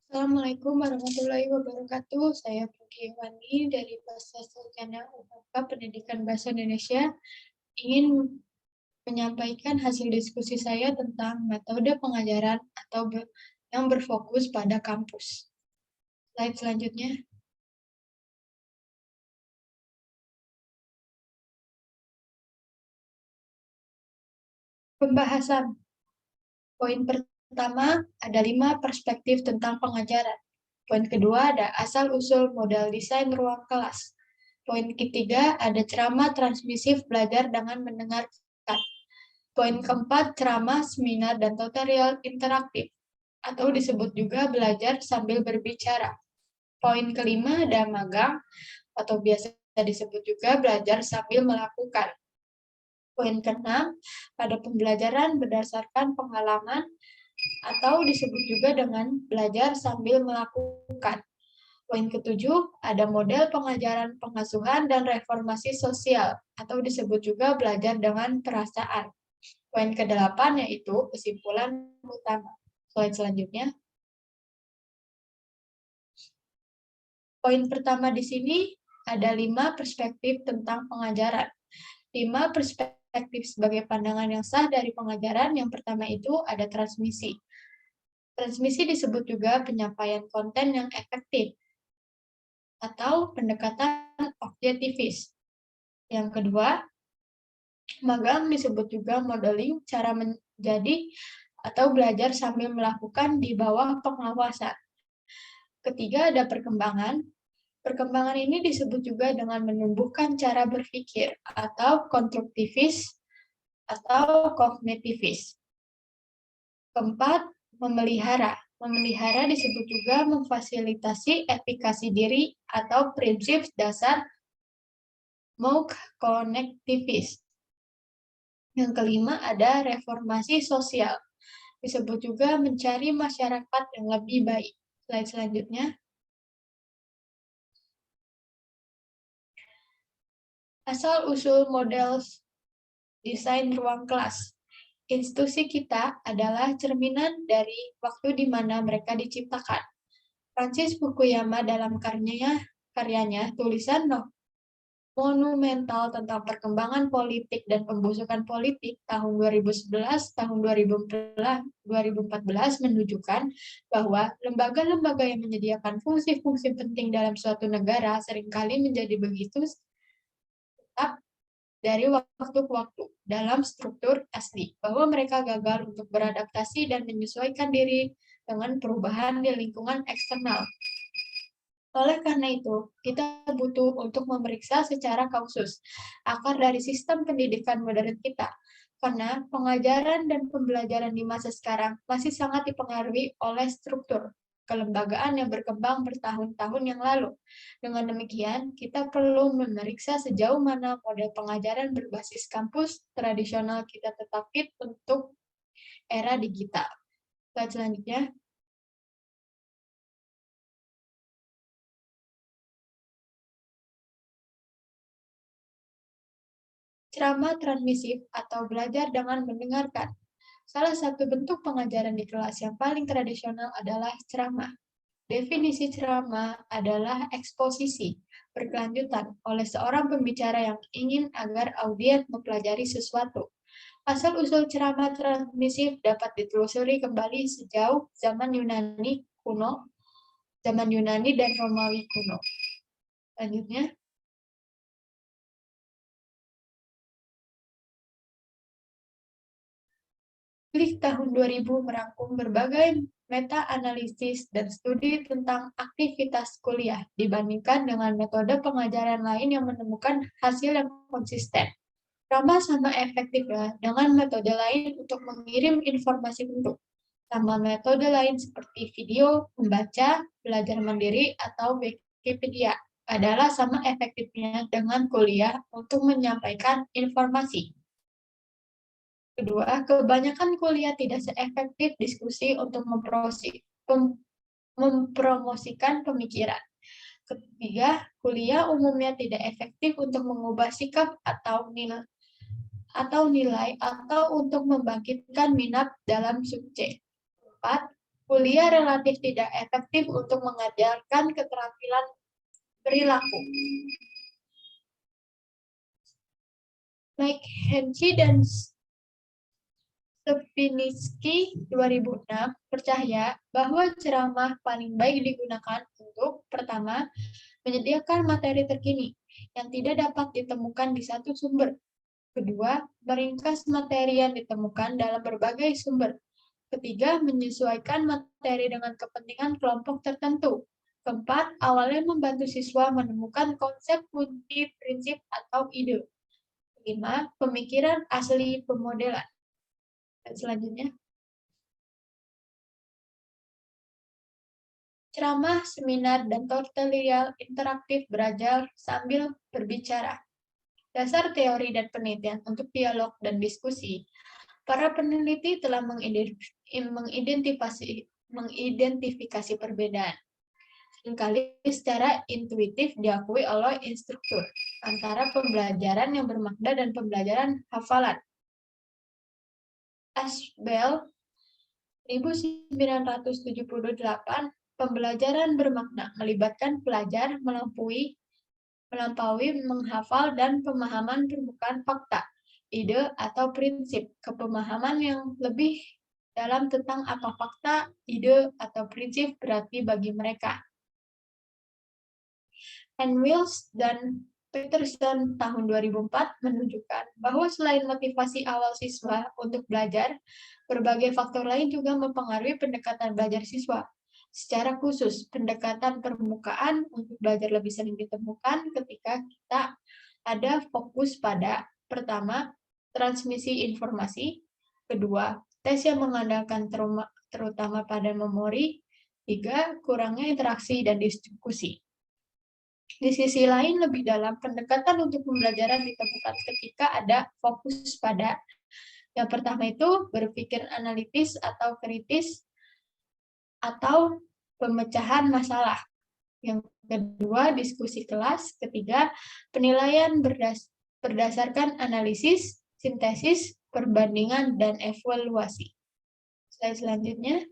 Assalamualaikum warahmatullahi wabarakatuh. Saya Putri Wani dari Bahasa Sarjana UHK Pendidikan Bahasa Indonesia ingin menyampaikan hasil diskusi saya tentang metode pengajaran atau yang berfokus pada kampus. Slide selanjutnya. Pembahasan. Poin pertama, ada 5 perspektif tentang pengajaran. Poin kedua, ada asal-usul model desain ruang kelas. Poin ketiga, ada ceramah transmisif belajar dengan mendengarkan. Poin keempat, ceramah, seminar, dan tutorial interaktif, atau disebut juga belajar sambil berbicara. Poin kelima, ada magang, atau biasa disebut juga belajar sambil melakukan. Poin keenam, pada pembelajaran berdasarkan pengalaman, atau disebut juga dengan belajar sambil melakukan. Poin ketujuh, ada model pengajaran pengasuhan dan reformasi sosial, atau disebut juga belajar dengan perasaan. Poin ke-8 yaitu kesimpulan utama. Slide selanjutnya. Poin pertama di sini ada 5 perspektif tentang pengajaran. 5 perspektif sebagai pandangan yang sah dari pengajaran. Yang pertama itu ada transmisi. Transmisi disebut juga penyampaian konten yang efektif atau pendekatan objektifis. Yang kedua, magang disebut juga modeling cara menjadi atau belajar sambil melakukan di bawah pengawasan. Ketiga, ada perkembangan. Perkembangan ini disebut juga dengan menumbuhkan cara berpikir atau konstruktivis atau kognitivis. Keempat, memelihara. Memelihara disebut juga memfasilitasi efikasi diri atau prinsip dasar Moog konektivis. Yang kelima ada reformasi sosial. Disebut juga mencari masyarakat yang lebih baik. Slide selanjutnya. Asal-usul model desain ruang kelas. Institusi kita adalah cerminan dari waktu di mana mereka diciptakan. Francis Fukuyama dalam karyanya tulisan monumental tentang perkembangan politik dan pembusukan politik tahun 2011, tahun 2014 menunjukkan bahwa lembaga-lembaga yang menyediakan fungsi-fungsi penting dalam suatu negara seringkali menjadi begitu tetap dari waktu ke waktu dalam struktur asli, bahwa mereka gagal untuk beradaptasi dan menyesuaikan diri dengan perubahan di lingkungan eksternal. Oleh karena itu, kita butuh untuk memeriksa secara kausus akar dari sistem pendidikan modern kita, karena pengajaran dan pembelajaran di masa sekarang masih sangat dipengaruhi oleh struktur kelembagaan yang berkembang bertahun-tahun yang lalu. Dengan demikian, kita perlu memeriksa sejauh mana model pengajaran berbasis kampus tradisional kita tetap fit untuk era digital. Slide selanjutnya. Ceramah transmisif atau belajar dengan mendengarkan. Salah satu bentuk pengajaran di kelas yang paling tradisional adalah ceramah. Definisi ceramah adalah eksposisi berkelanjutan oleh seorang pembicara yang ingin agar audiens mempelajari sesuatu. Asal-usul ceramah transmisif dapat ditelusuri kembali sejauh zaman Yunani dan Romawi kuno. Selanjutnya. Klik tahun 2000 merangkum berbagai meta-analisis dan studi tentang aktivitas kuliah dibandingkan dengan metode pengajaran lain yang menemukan hasil yang konsisten. Sama sama efektifnya dengan metode lain untuk mengirim informasi bentuk. Sama metode lain seperti video, membaca, belajar mandiri, atau Wikipedia adalah sama efektifnya dengan kuliah untuk menyampaikan informasi. Kedua, kebanyakan kuliah tidak seefektif diskusi untuk mempromosikan pemikiran. Ketiga, kuliah umumnya tidak efektif untuk mengubah sikap atau nilai atau untuk membangkitkan minat dalam subjek. 4, kuliah relatif tidak efektif untuk mengajarkan keterampilan perilaku. McKenzie dan Stepinski 2006 percaya bahwa ceramah paling baik digunakan untuk, pertama, menyediakan materi terkini yang tidak dapat ditemukan di satu sumber. Kedua, meringkas materi yang ditemukan dalam berbagai sumber. Ketiga, menyesuaikan materi dengan kepentingan kelompok tertentu. Keempat, awalnya membantu siswa menemukan konsep kunci, prinsip, atau ide. Kelima, pemikiran asli pemodelan. Dan selanjutnya, ceramah, seminar, dan tutorial interaktif belajar sambil berbicara. Dasar teori dan penelitian untuk dialog dan diskusi. Para peneliti telah mengidentifikasi perbedaan, seringkali secara intuitif diakui oleh instruktur, antara pembelajaran yang bermakna dan pembelajaran hafalan. Ashbel 1978, pembelajaran bermakna melibatkan pelajar melampaui menghafal dan pemahaman permukaan fakta, ide, atau prinsip, ke pemahaman yang lebih dalam tentang apa fakta, ide, atau prinsip berarti bagi mereka. Wills dan Peterson tahun 2004 menunjukkan bahwa selain motivasi awal siswa untuk belajar, berbagai faktor lain juga mempengaruhi pendekatan belajar siswa. Secara khusus, pendekatan permukaan untuk belajar lebih sering ditemukan ketika kita ada fokus pada, pertama, transmisi informasi, kedua, tes yang mengandalkan terutama pada memori, tiga, kurangnya interaksi dan diskusi. Di sisi lain, lebih dalam, pendekatan untuk pembelajaran ditemukan ketika ada fokus pada, yang pertama itu berpikir analitis atau kritis, atau pemecahan masalah. Yang kedua, diskusi kelas. Ketiga, penilaian berdasarkan analisis, sintesis, perbandingan, dan evaluasi. Slide selanjutnya.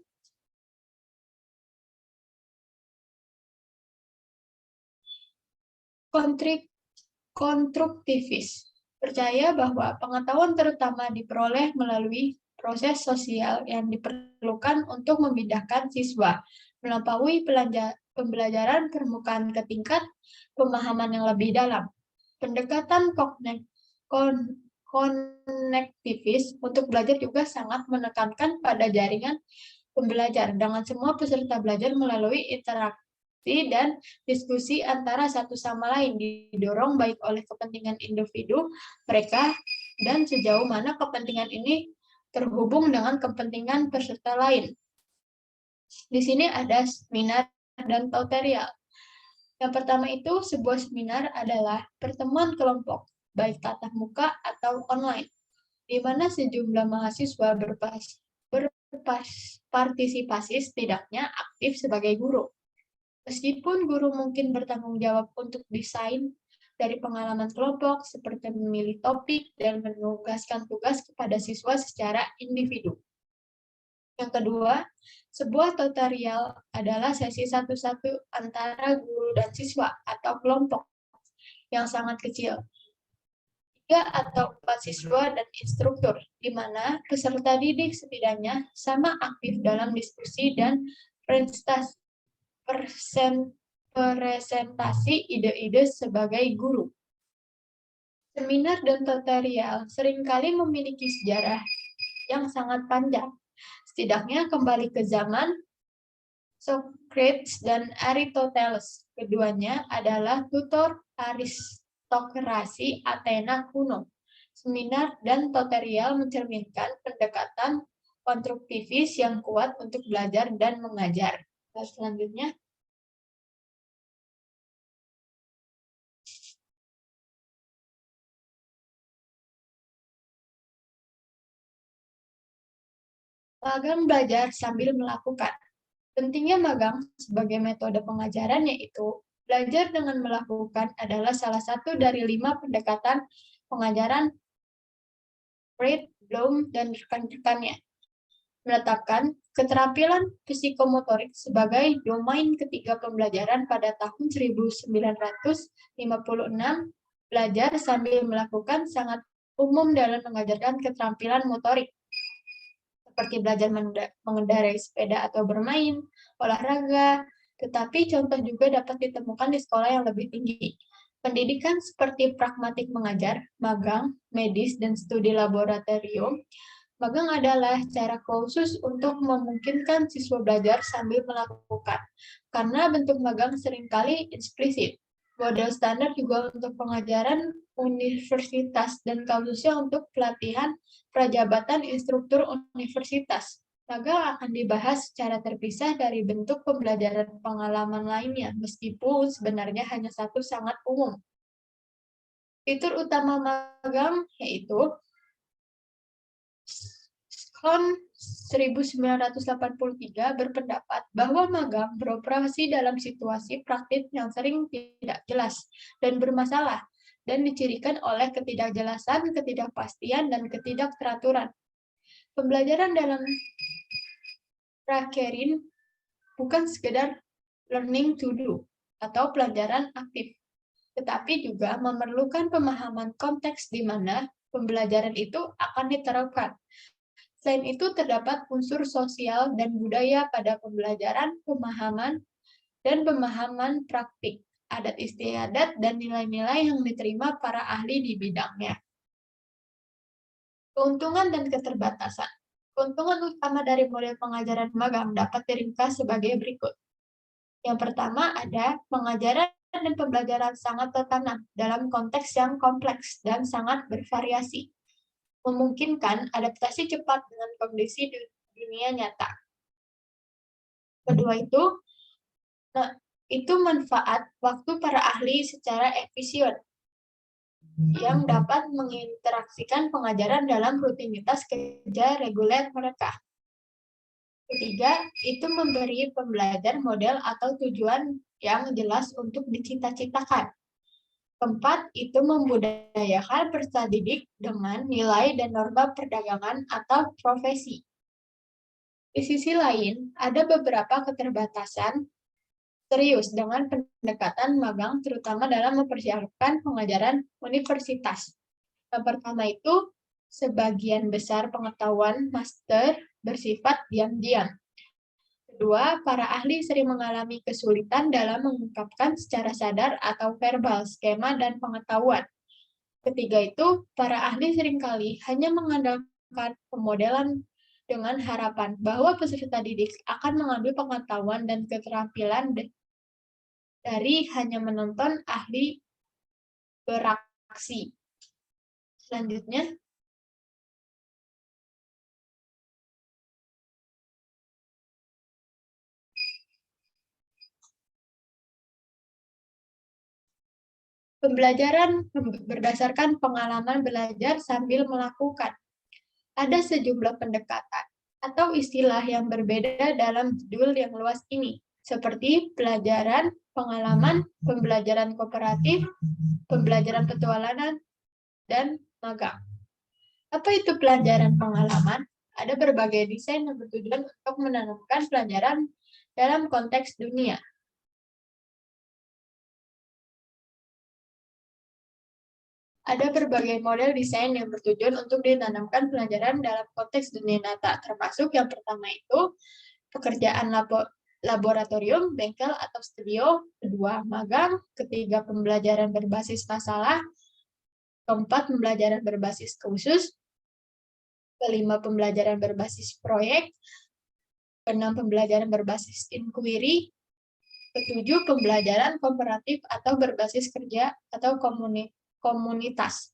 Konstruktivis percaya bahwa pengetahuan terutama diperoleh melalui proses sosial yang diperlukan untuk memindahkan siswa melampaui pembelajaran permukaan ke tingkat pemahaman yang lebih dalam. Pendekatan konektivis untuk belajar juga sangat menekankan pada jaringan pembelajar dengan semua peserta belajar melalui interaksi dan diskusi antara satu sama lain didorong baik oleh kepentingan individu mereka dan sejauh mana kepentingan ini terhubung dengan kepentingan peserta lain. Di sini ada seminar dan tutorial. Yang pertama itu, sebuah seminar adalah pertemuan kelompok, baik tatap muka atau online, di mana sejumlah mahasiswa berpartisipasi setidaknya aktif sebagai guru. Meskipun guru mungkin bertanggung jawab untuk desain dari pengalaman kelompok, seperti memilih topik dan menugaskan tugas kepada siswa secara individu. Yang kedua, sebuah tutorial adalah sesi satu-satu antara guru dan siswa atau kelompok yang sangat kecil. 3 atau 4 siswa dan instruktur, di mana peserta didik setidaknya sama aktif dalam diskusi dan presentasi ide-ide sebagai guru. Seminar dan tutorial seringkali memiliki sejarah yang sangat panjang. Setidaknya kembali ke zaman Socrates dan Aristoteles. Keduanya adalah tutor aristokrasi Athena kuno. Seminar dan tutorial mencerminkan pendekatan konstruktivis yang kuat untuk belajar dan mengajar. Selanjutnya, magang belajar sambil melakukan. Pentingnya magang sebagai metode pengajaran yaitu belajar dengan melakukan adalah salah satu dari 5 pendekatan pengajaran Reid, Bloom, dan rekan-rekannya. Menetapkan keterampilan psikomotorik sebagai domain ketiga pembelajaran pada tahun 1956, belajar sambil melakukan sangat umum dalam mengajarkan keterampilan motorik, seperti belajar mengendarai sepeda atau bermain, olahraga, tetapi contoh juga dapat ditemukan di sekolah yang lebih tinggi. Pendidikan seperti pragmatik mengajar, magang, medis, dan studi laboratorium. Magang adalah cara khusus untuk memungkinkan siswa belajar sambil melakukan, karena bentuk magang seringkali eksplisit. Model standar juga untuk pengajaran universitas dan khususnya untuk pelatihan prajabatan instruktur universitas. Magang akan dibahas secara terpisah dari bentuk pembelajaran pengalaman lainnya, meskipun sebenarnya hanya satu sangat umum. Fitur utama magang yaitu Kon 1983 berpendapat bahwa magang beroperasi dalam situasi praktik yang sering tidak jelas dan bermasalah, dan dicirikan oleh ketidakjelasan, ketidakpastian, dan ketidakteraturan. Pembelajaran dalam prakerin bukan sekedar learning to do atau pelajaran aktif, tetapi juga memerlukan pemahaman konteks di mana pembelajaran itu akan diterapkan. Selain itu, terdapat unsur sosial dan budaya pada pembelajaran, pemahaman, dan pemahaman praktik, adat istiadat, dan nilai-nilai yang diterima para ahli di bidangnya. Keuntungan dan keterbatasan. Keuntungan utama dari model pengajaran magang dapat diringkas sebagai berikut. Yang pertama ada pengajaran dan pembelajaran sangat tertanam dalam konteks yang kompleks dan sangat bervariasi, memungkinkan adaptasi cepat dengan kondisi dunia nyata. Kedua itu manfaat waktu para ahli secara efisien, yang dapat menginteraksikan pengajaran dalam rutinitas kerja reguler mereka. Ketiga, itu memberi pembelajar model atau tujuan yang jelas untuk dicita-citakan. Keempat, itu membudayakan peserta didik dengan nilai dan norma perdagangan atau profesi. Di sisi lain, ada beberapa keterbatasan serius dengan pendekatan magang, terutama dalam mempersiapkan pengajaran universitas. Yang pertama itu, sebagian besar pengetahuan master bersifat diam-diam. Kedua, para ahli sering mengalami kesulitan dalam mengungkapkan secara sadar atau verbal skema dan pengetahuan. Ketiga itu, para ahli seringkali hanya mengandalkan pemodelan dengan harapan bahwa peserta didik akan mengambil pengetahuan dan keterampilan dari hanya menonton ahli beraksi. Selanjutnya, pembelajaran berdasarkan pengalaman belajar sambil melakukan. Ada sejumlah pendekatan atau istilah yang berbeda dalam judul yang luas ini, seperti pelajaran, pengalaman, pembelajaran kooperatif, pembelajaran petualangan, dan magang. Apa itu pelajaran pengalaman? Ada berbagai desain yang bertujuan untuk menanamkan pelajaran dalam konteks dunia. Ada berbagai model desain yang bertujuan untuk ditanamkan pelajaran dalam konteks dunia nyata, termasuk yang pertama itu pekerjaan laboratorium, bengkel atau studio, kedua magang, ketiga pembelajaran berbasis masalah, keempat pembelajaran berbasis khusus, kelima pembelajaran berbasis proyek, keenam pembelajaran berbasis inquiry, ketujuh pembelajaran kooperatif atau berbasis kerja atau komunitas.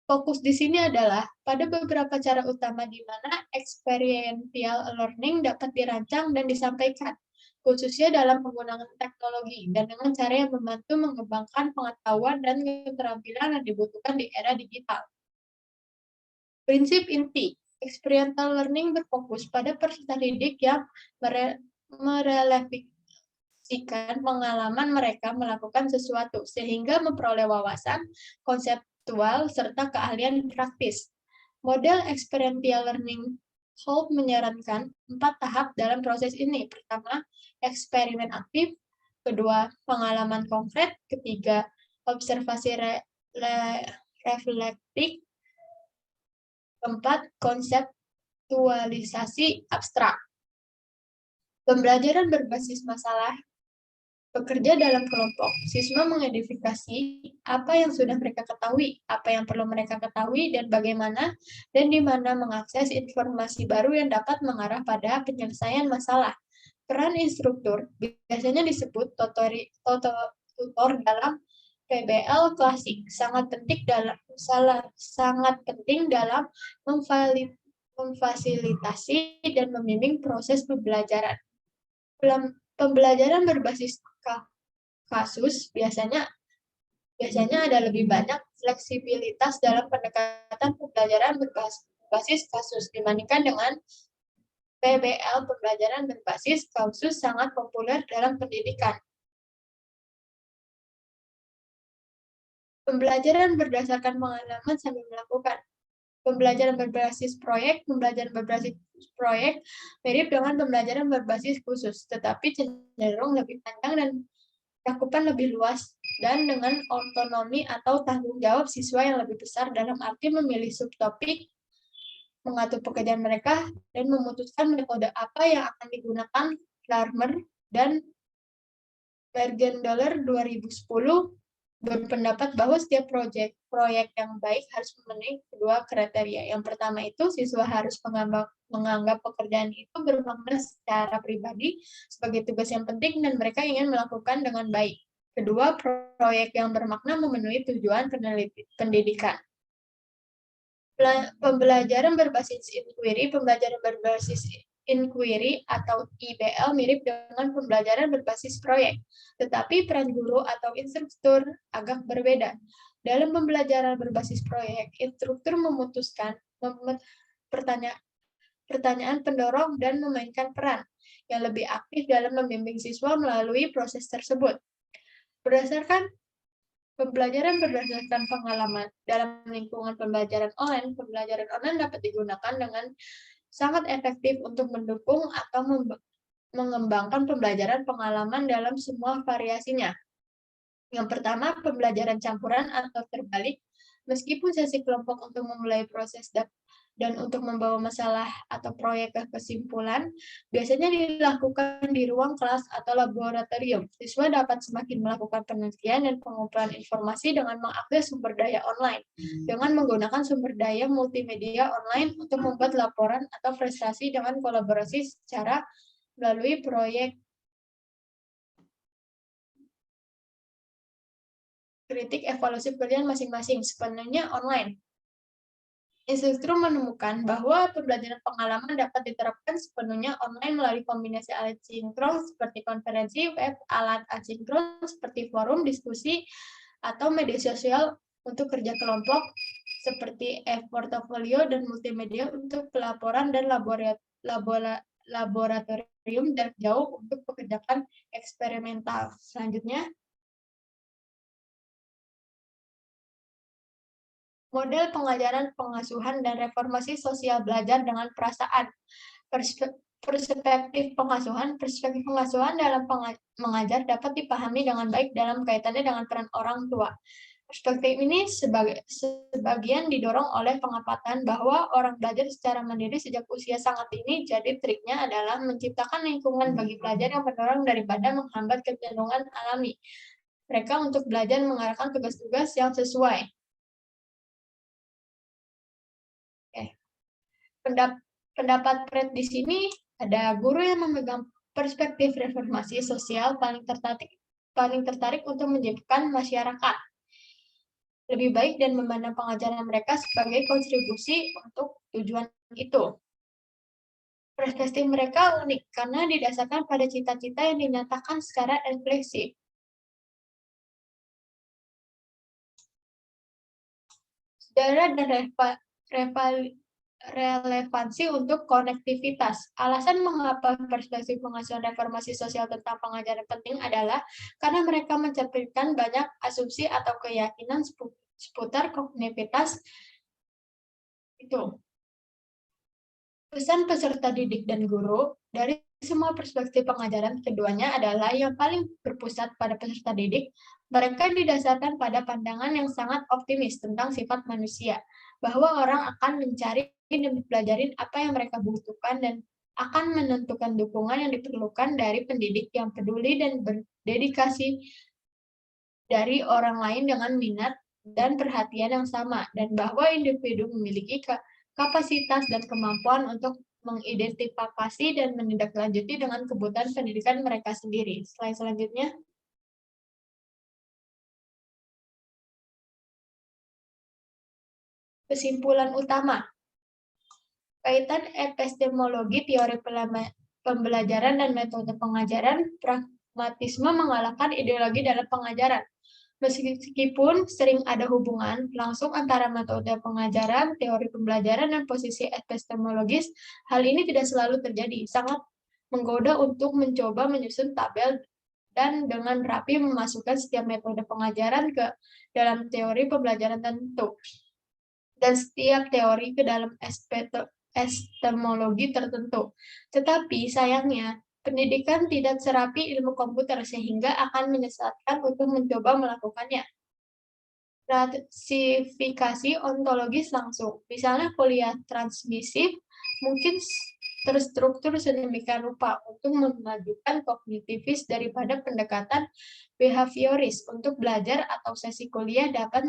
Fokus di sini adalah pada beberapa cara utama di mana experiential learning dapat dirancang dan disampaikan, khususnya dalam penggunaan teknologi dan dengan cara yang membantu mengembangkan pengetahuan dan keterampilan yang dibutuhkan di era digital. Prinsip inti, experiential learning berfokus pada peserta didik yang merefleksikan pengalaman mereka melakukan sesuatu, sehingga memperoleh wawasan, konseptual, serta keahlian praktis. Model experiential learning Holt menyarankan 4 tahap dalam proses ini. Pertama, eksperimen aktif. Kedua, pengalaman konkret. Ketiga, observasi reflektif. Keempat, konseptualisasi abstrak. Pembelajaran berbasis masalah. Bekerja dalam kelompok, siswa mengidentifikasi apa yang sudah mereka ketahui, apa yang perlu mereka ketahui, dan bagaimana dan di mana mengakses informasi baru yang dapat mengarah pada penyelesaian masalah. Peran instruktur biasanya disebut tutor dalam PBL klasik, sangat penting dalam memfasilitasi dan membimbing proses pembelajaran. Pembelajaran berbasis kasus biasanya ada lebih banyak fleksibilitas dalam pendekatan pembelajaran berbasis kasus dibandingkan dengan PBL. Pembelajaran berbasis kasus sangat populer dalam pendidikan. Pembelajaran berdasarkan pengalaman sambil melakukan. Pembelajaran berbasis proyek mirip dengan pembelajaran berbasis khusus, tetapi cenderung lebih panjang dan cakupan lebih luas dan dengan otonomi atau tanggung jawab siswa yang lebih besar dalam arti memilih subtopik, mengatur pekerjaan mereka, dan memutuskan metode apa yang akan digunakan. Larmer dan Bergendoller 2010 berpendapat bahwa setiap proyek yang baik harus memenuhi kedua kriteria. Yang pertama itu, siswa harus menganggap pekerjaan itu bermakna secara pribadi sebagai tugas yang penting dan mereka ingin melakukan dengan baik. Kedua, proyek yang bermakna memenuhi tujuan pendidikan. Pembelajaran berbasis inquiry atau IBL mirip dengan pembelajaran berbasis proyek, tetapi peran guru atau instruktur agak berbeda. Dalam pembelajaran berbasis proyek, instruktur memutuskan pertanyaan pendorong dan memainkan peran yang lebih aktif dalam membimbing siswa melalui proses tersebut. Berdasarkan pembelajaran berdasarkan pengalaman dalam lingkungan pembelajaran online dapat digunakan dengan sangat efektif untuk mendukung atau mengembangkan pembelajaran pengalaman dalam semua variasinya. Yang pertama, pembelajaran campuran atau terbalik. Meskipun sesi kelompok untuk memulai proses dan untuk membawa masalah atau proyek ke kesimpulan, biasanya dilakukan di ruang kelas atau laboratorium. Siswa dapat semakin melakukan penelitian dan pengumpulan informasi dengan mengakses sumber daya online, dengan menggunakan sumber daya multimedia online untuk membuat laporan atau prestasi dengan kolaborasi secara melalui proyek kritik evaluasi pekerjaan masing-masing, sepenuhnya online. Instruktur menemukan bahwa pembelajaran pengalaman dapat diterapkan sepenuhnya online melalui kombinasi alat sinkron seperti konferensi web, alat asinkron seperti forum, diskusi, atau media sosial untuk kerja kelompok seperti e-portfolio dan multimedia untuk pelaporan dan laboratorium jarak jauh untuk pekerjaan eksperimental. Selanjutnya, model pengajaran pengasuhan dan reformasi sosial belajar dengan perasaan. Perspektif pengasuhan dalam mengajar dapat dipahami dengan baik dalam kaitannya dengan peran orang tua. Perspektif ini sebagian didorong oleh pengamatan bahwa orang belajar secara mandiri sejak usia sangat dini, jadi triknya adalah menciptakan lingkungan bagi belajar yang mendorong daripada menghambat kecenderungan alami mereka untuk belajar mengarahkan tugas-tugas yang sesuai. Pendapat Fred di sini ada guru yang memegang perspektif reformasi sosial paling tertarik untuk menciptakan masyarakat lebih baik dan memandang pengajaran mereka sebagai kontribusi untuk tujuan itu. Perspektif mereka unik karena didasarkan pada cita-cita yang dinyatakan secara refleksif. Sejarah dan relevansi untuk konektivitas. Alasan mengapa perspektif pengasuhan reformasi sosial tentang pengajaran penting adalah karena mereka mencerminkan banyak asumsi atau keyakinan seputar konektivitas itu. Pesan peserta didik dan guru dari semua perspektif pengajaran keduanya adalah yang paling berpusat pada peserta didik. Mereka didasarkan pada pandangan yang sangat optimis tentang sifat manusia, bahwa orang akan mencari dan mempelajari apa yang mereka butuhkan dan akan menentukan dukungan yang diperlukan dari pendidik yang peduli dan berdedikasi dari orang lain dengan minat dan perhatian yang sama, dan bahwa individu memiliki kapasitas dan kemampuan untuk mengidentifikasi dan menindaklanjuti dengan kebutuhan pendidikan mereka sendiri. Slide selanjutnya. Kesimpulan utama. Kaitan epistemologi, teori pembelajaran, dan metode pengajaran, pragmatisme mengalahkan ideologi dalam pengajaran. Meskipun sering ada hubungan langsung antara metode pengajaran, teori pembelajaran, dan posisi epistemologis, hal ini tidak selalu terjadi. Sangat menggoda untuk mencoba menyusun tabel dan dengan rapi memasukkan setiap metode pengajaran ke dalam teori pembelajaran tentu, dan setiap teori ke dalam epistemologi tertentu. Tetapi sayangnya, pendidikan tidak serapi ilmu komputer sehingga akan menyesatkan untuk mencoba melakukannya. Klasifikasi ontologis langsung, misalnya kuliah transmisif, mungkin terstruktur sedemikian rupa untuk memajukan kognitivis daripada pendekatan behavioris untuk belajar, atau sesi kuliah dapat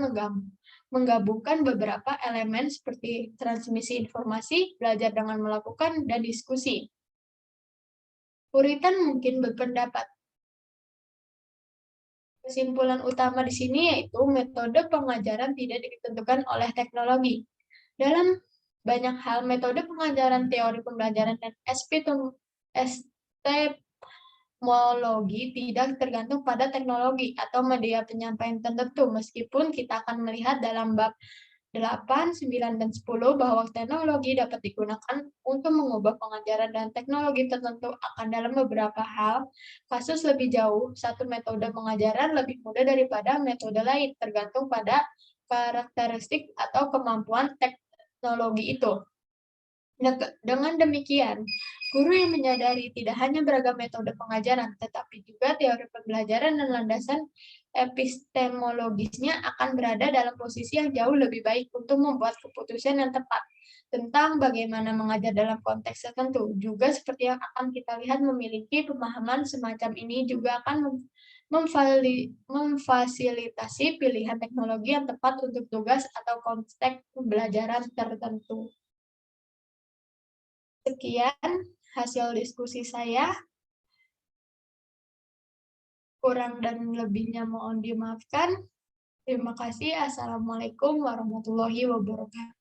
menggabungkan beberapa elemen seperti transmisi informasi, belajar dengan melakukan, dan diskusi. Puritan mungkin berpendapat kesimpulan utama di sini yaitu metode pengajaran tidak ditentukan oleh teknologi. Dalam banyak hal, metode pengajaran, teori pembelajaran, dan epistemologi tidak tergantung pada teknologi atau media penyampaian tertentu, meskipun kita akan melihat dalam bab 8, 9, dan 10 bahwa teknologi dapat digunakan untuk mengubah pengajaran, dan teknologi tertentu akan dalam beberapa hal kasus lebih jauh. Satu metode pengajaran lebih mudah daripada metode lain, tergantung pada karakteristik atau kemampuan teknologi itu. Dengan demikian, guru yang menyadari tidak hanya beragam metode pengajaran, tetapi juga teori pembelajaran dan landasan epistemologisnya akan berada dalam posisi yang jauh lebih baik untuk membuat keputusan yang tepat tentang bagaimana mengajar dalam konteks tertentu. Juga seperti yang akan kita lihat, memiliki pemahaman semacam ini juga akan memfasilitasi pilihan teknologi yang tepat untuk tugas atau konteks pembelajaran tertentu. Sekian hasil diskusi saya. Kurang dan lebihnya mohon dimaafkan. Terima kasih. Assalamualaikum warahmatullahi wabarakatuh.